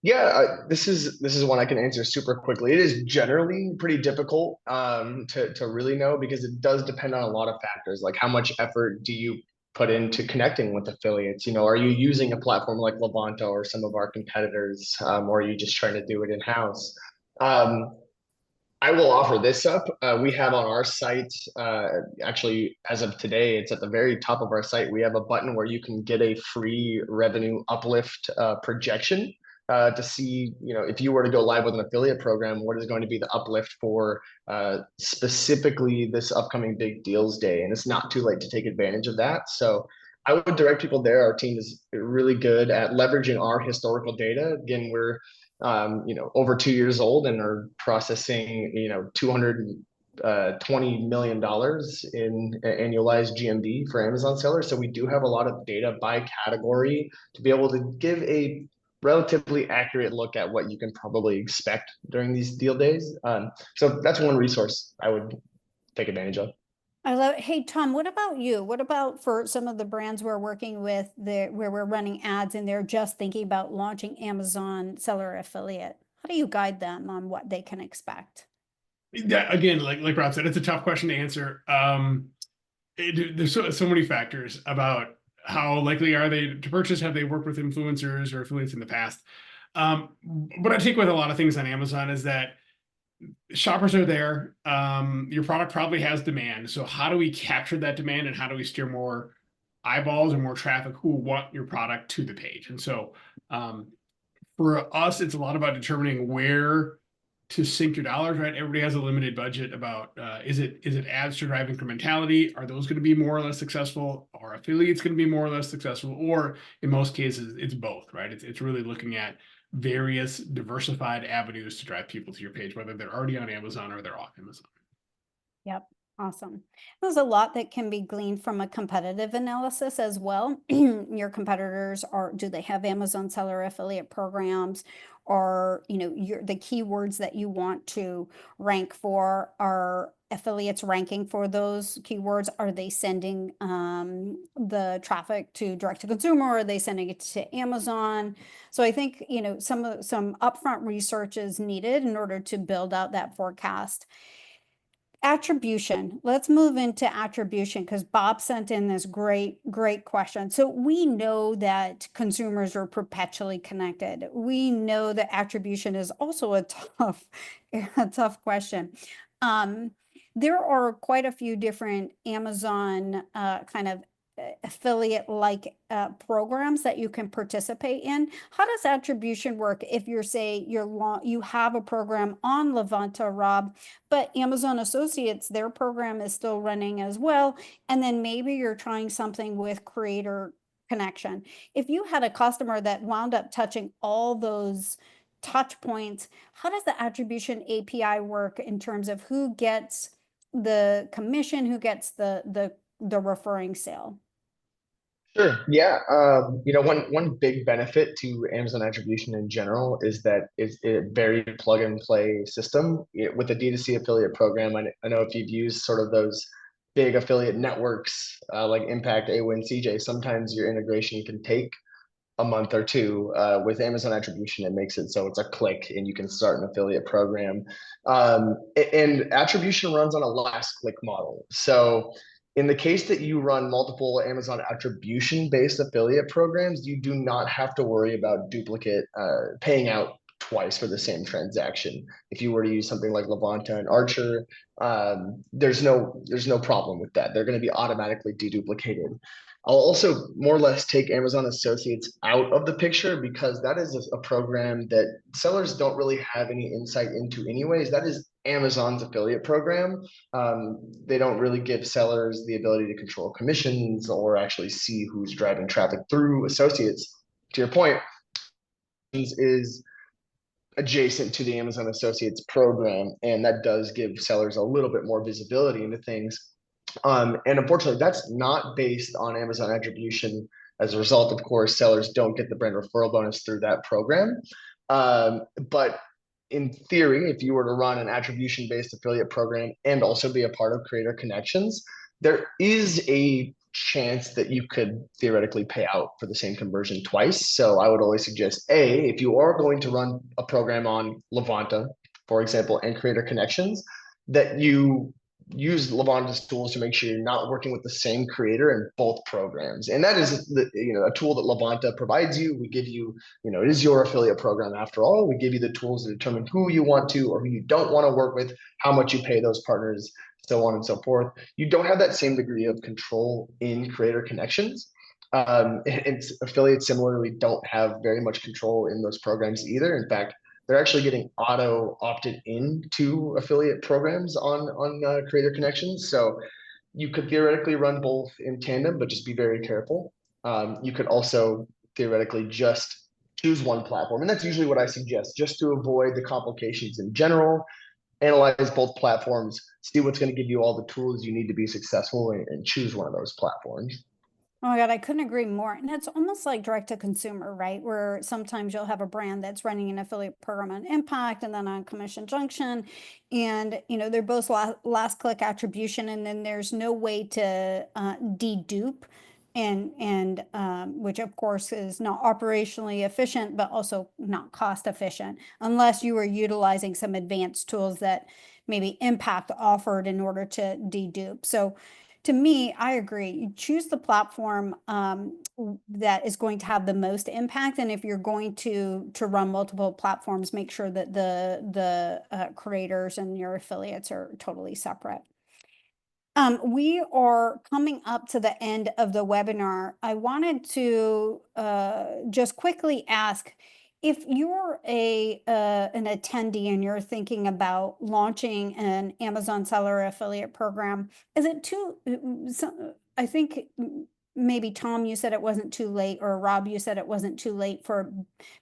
Yeah, this is one I can answer super quickly. It is generally pretty difficult to really know because it does depend on a lot of factors, like how much effort do you put into connecting with affiliates? Are you using a platform like Levanto or some of our competitors, or are you just trying to do it in-house? I will offer this up. We have on our site, actually, as of today, it's at the very top of our site. We have a button where you can get a free revenue uplift projection to see, if you were to go live with an affiliate program, what is going to be the uplift for specifically this upcoming big deals day. And it's not too late to take advantage of that. So I would direct people there. Our team is really good at leveraging our historical data. Again, we're over 2 years old and are processing, 200 $20 million in annualized GMV for Amazon sellers. So we do have a lot of data by category to be able to give a relatively accurate look at what you can probably expect during these deal days. So that's one resource I would take advantage of. I love it. Hey, Tom, what about you? What about for some of the brands we're working with where we're running ads and they're just thinking about launching Amazon seller affiliate? How do you guide them on what they can expect? Yeah, again, like Rob said, it's a tough question to answer. There's so many factors about how likely are they to purchase. Have they worked with influencers or affiliates in the past? What I take with a lot of things on Amazon is that shoppers are there. Your product probably has demand. So how do we capture that demand and how do we steer more eyeballs or more traffic who want your product to the page? And so for us, it's a lot about determining where to sink your dollars, right? Everybody has a limited budget about is it ads to drive incrementality? Are those going to be more or less successful? Are affiliates going to be more or less successful? Or in most cases, it's both, right? It's really looking at various diversified avenues to drive people to your page, whether they're already on Amazon or they're off Amazon. Yep. Awesome. There's a lot that can be gleaned from a competitive analysis as well. Your competitors do they have Amazon seller affiliate programs? Or, the keywords that you want to rank for, are affiliates ranking for those keywords? Are they sending the traffic to direct to consumer, or are they sending it to Amazon? So I think, some upfront research is needed in order to build out that forecast. Attribution. Let's move into attribution because Bob sent in this great question. So we know that consumers are perpetually connected. We know that attribution is also a tough question. There are quite a few different Amazon kind of affiliate-like programs that you can participate in. How does attribution work if you have a program on Levanta, Rob, but Amazon Associates, their program is still running as well, and then maybe you're trying something with Creator Connection. If you had a customer that wound up touching all those touch points, how does the attribution API work in terms of who gets the commission, who gets the referring sale? Sure. Yeah. One big benefit to Amazon attribution in general is that it's a very plug and play system. With the D2C affiliate program, I know if you've used sort of those big affiliate networks like Impact, AWIN, CJ, sometimes your integration can take a month or two. With Amazon attribution, it makes it so it's a click and you can start an affiliate program. And attribution runs on a last click model. So in the case that you run multiple Amazon attribution-based affiliate programs, you do not have to worry about duplicate paying out twice for the same transaction. If you were to use something like Levanta and Archer, there's no problem with that. They're going to be automatically deduplicated. I'll also more or less take Amazon Associates out of the picture because that is a program that sellers don't really have any insight into anyways. That is Amazon's affiliate program. They don't really give sellers the ability to control commissions or actually see who's driving traffic through Associates. To your point, is adjacent to the Amazon Associates program, and that does give sellers a little bit more visibility into things. And unfortunately, that's not based on Amazon attribution. As a result, of course, sellers don't get the brand referral bonus through that program. But in theory, if you were to run an attribution-based affiliate program and also be a part of Creator Connections, there is a chance that you could theoretically pay out for the same conversion twice. So I would always suggest, if you are going to run a program on Levanta, for example, and Creator Connections, that you use Levanta's tools to make sure you're not working with the same creator in both programs. And that is a tool that Levanta provides you. We give you, it is your affiliate program after all. We give you the tools to determine who you want to or who you don't want to work with, how much you pay those partners, so on and so forth. You don't have that same degree of control in Creator Connections. And affiliates similarly don't have very much control in those programs either. In fact, they're actually getting auto opted into affiliate programs on Creator Connections. So you could theoretically run both in tandem, but just be very careful. You could also theoretically just choose one platform. And that's usually what I suggest, just to avoid the complications in general. analyze both platforms, see what's going to give you all the tools you need to be successful, and choose one of those platforms. Oh my God, I couldn't agree more. And it's almost like direct to consumer, right? Where sometimes you'll have a brand that's running an affiliate program on Impact and then on Commission Junction. And, they're both last click attribution. And then there's no way to dedupe and which of course is not operationally efficient, but also not cost efficient unless you are utilizing some advanced tools that maybe Impact offered in order to dedupe. So to me, I agree. You choose the platform that is going to have the most impact, and if you're going to run multiple platforms, make sure that the creators and your affiliates are totally separate. We are coming up to the end of the webinar. I wanted to just quickly ask, if you're an attendee and you're thinking about launching an Amazon seller affiliate program, is it I think maybe Tom, you said it wasn't too late, or Rob, you said it wasn't too late for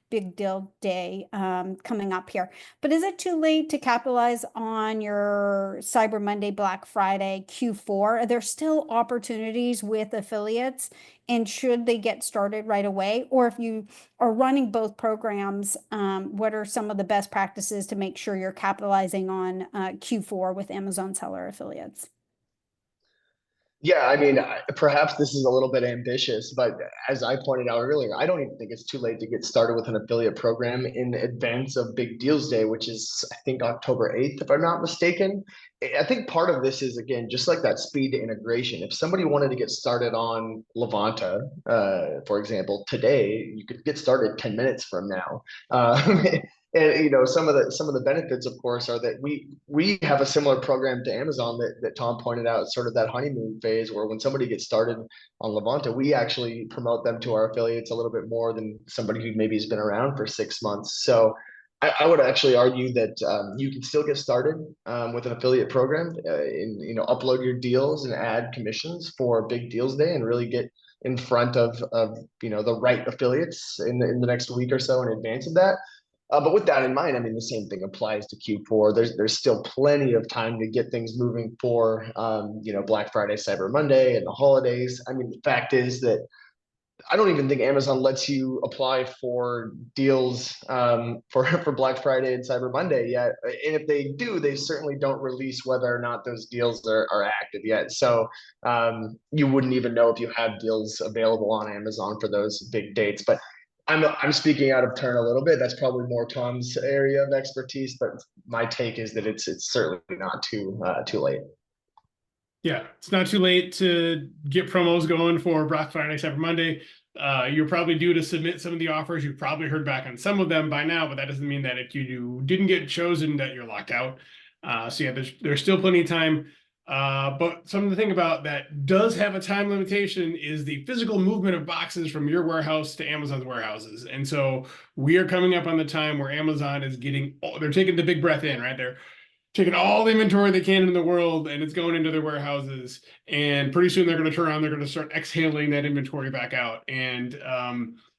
Big Deal Day coming up here. But is it too late to capitalize on your Cyber Monday, Black Friday, Q4? Are there still opportunities with affiliates? And should they get started right away? Or if you are running both programs, what are some of the best practices to make sure you're capitalizing on Q4 with Amazon seller affiliates? Yeah, I mean, perhaps this is a little bit ambitious, but as I pointed out earlier, I don't even think it's too late to get started with an affiliate program in advance of Big Deals Day, which is, I think, October 8th, if I'm not mistaken. I think part of this is, again, just like that speed to integration. If somebody wanted to get started on Levanta, for example, today, you could get started 10 minutes from now. And some of the benefits, of course, are that we have a similar program to Amazon that Tom pointed out, sort of that honeymoon phase, where when somebody gets started on Levanta, we actually promote them to our affiliates a little bit more than somebody who maybe has been around for 6 months. So I would actually argue that you can still get started with an affiliate program, and upload your deals and add commissions for Big Deals Day, and really get in front of the right affiliates in the next week or so in advance of that. But with that in mind, I mean, the same thing applies to Q4. There's still plenty of time to get things moving for Black Friday, Cyber Monday, and the holidays. I mean, the fact is that I don't even think Amazon lets you apply for deals for Black Friday and Cyber Monday yet. And if they do, they certainly don't release whether or not those deals are active yet. So you wouldn't even know if you have deals available on Amazon for those big dates. But I'm speaking out of turn a little bit. That's probably more Tom's area of expertise, but my take is that it's certainly not too late. Yeah, it's not too late to get promos going for Black Friday, Cyber Monday. You're probably due to submit some of the offers. You've probably heard back on some of them by now, but that doesn't mean that if you didn't get chosen that you're locked out. So yeah, there's still plenty of time. But something to think about that does have a time limitation is the physical movement of boxes from your warehouse to Amazon's warehouses. And so we are coming up on the time where Amazon is they're taking the big breath in, right? They're taking all the inventory they can in the world and it's going into their warehouses. And pretty soon they're going to turn around, they're going to start exhaling that inventory back out. And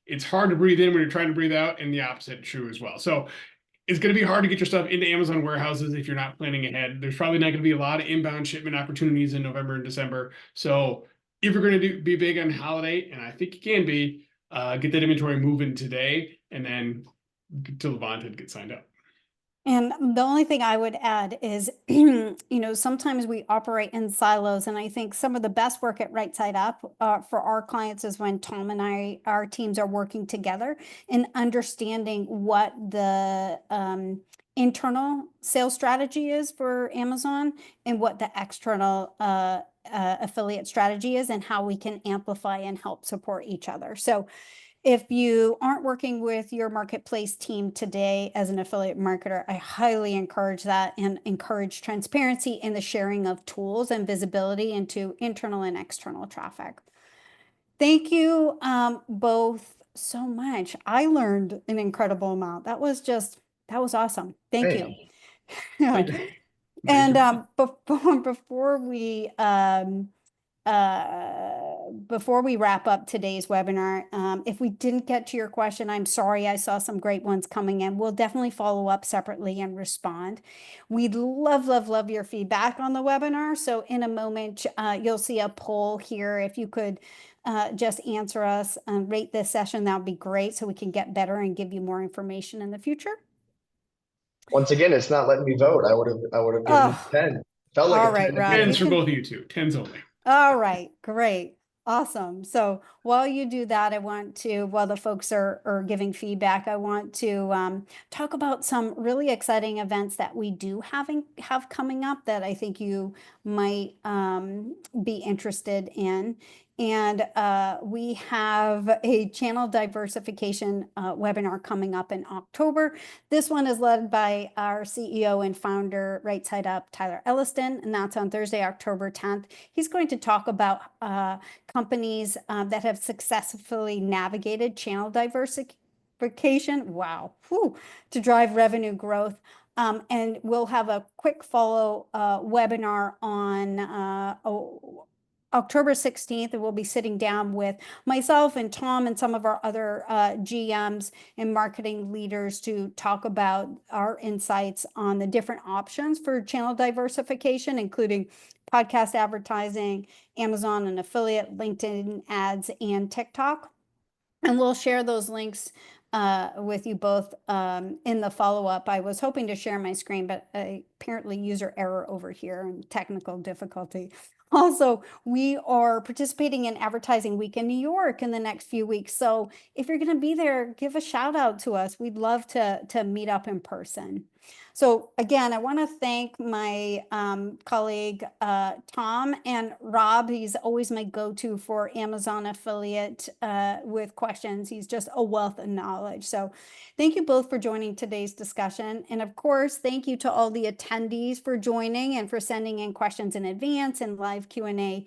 it's hard to breathe in when you're trying to breathe out, and the opposite true as well. So it's going to be hard to get your stuff into Amazon warehouses if you're not planning ahead. There's probably not going to be a lot of inbound shipment opportunities in November and December. So if you're going to be big on holiday, and I think you can be, get that inventory moving today and then get to Levanta and get signed up. And the only thing I would add is, sometimes we operate in silos, and I think some of the best work at Right Side Up for our clients is when Tom and our teams are working together and understanding what the internal sales strategy is for Amazon and what the external affiliate strategy is, and how we can amplify and help support each other. So if you aren't working with your marketplace team today as an affiliate marketer, I highly encourage that, and encourage transparency in the sharing of tools and visibility into internal and external traffic. Thank you both so much. I learned an incredible amount. That was awesome. Thank you. Thank you. And before we before we wrap up today's webinar, if we didn't get to your question, I'm sorry. I saw some great ones coming in. We'll definitely follow up separately and respond. We'd love, love, love your feedback on the webinar. So in a moment, you'll see a poll here. If you could just answer us and rate this session, that would be great so we can get better and give you more information in the future. Once again, it's not letting me vote. I would have given it 10. Felt like all a right, 10 to Rob, me. Tens for both of you two. Tens only. All right, great. Awesome. So while you do that, I want to, while the folks are giving feedback, I want to talk about some really exciting events that we do have coming up that I think you might be interested in. And we have a channel diversification webinar coming up in October. This one is led by our CEO and founder, Right Side Up, Tyler Elliston, and that's on Thursday, October 10th. He's going to talk about companies that have successfully navigated channel diversification, wow, to drive revenue growth. And we'll have a quick follow webinar on October 16th, and we'll be sitting down with myself and Tom and some of our other GMs and marketing leaders to talk about our insights on the different options for channel diversification, including podcast advertising, Amazon and affiliate, LinkedIn ads, and TikTok. And we'll share those links with you both in the follow-up. I was hoping to share my screen, but apparently user error over here and technical difficulty. Also, we are participating in Advertising Week in New York in the next few weeks. So if you're going to be there, give a shout out to us. We'd love to meet up in person. So again, I want to thank my colleague, Tom, and Rob. He's always my go-to for Amazon affiliate with questions. He's just a wealth of knowledge. So thank you both for joining today's discussion. And of course, thank you to all the attendees for joining and for sending in questions in advance and live Q&A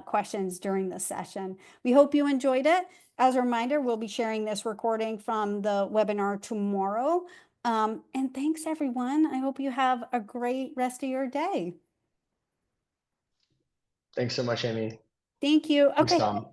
questions during the session. We hope you enjoyed it. As a reminder, we'll be sharing this recording from the webinar tomorrow. And thanks, everyone. I hope you have a great rest of your day. Thanks so much, Amy. Thank you. Thanks, Okay. Tom.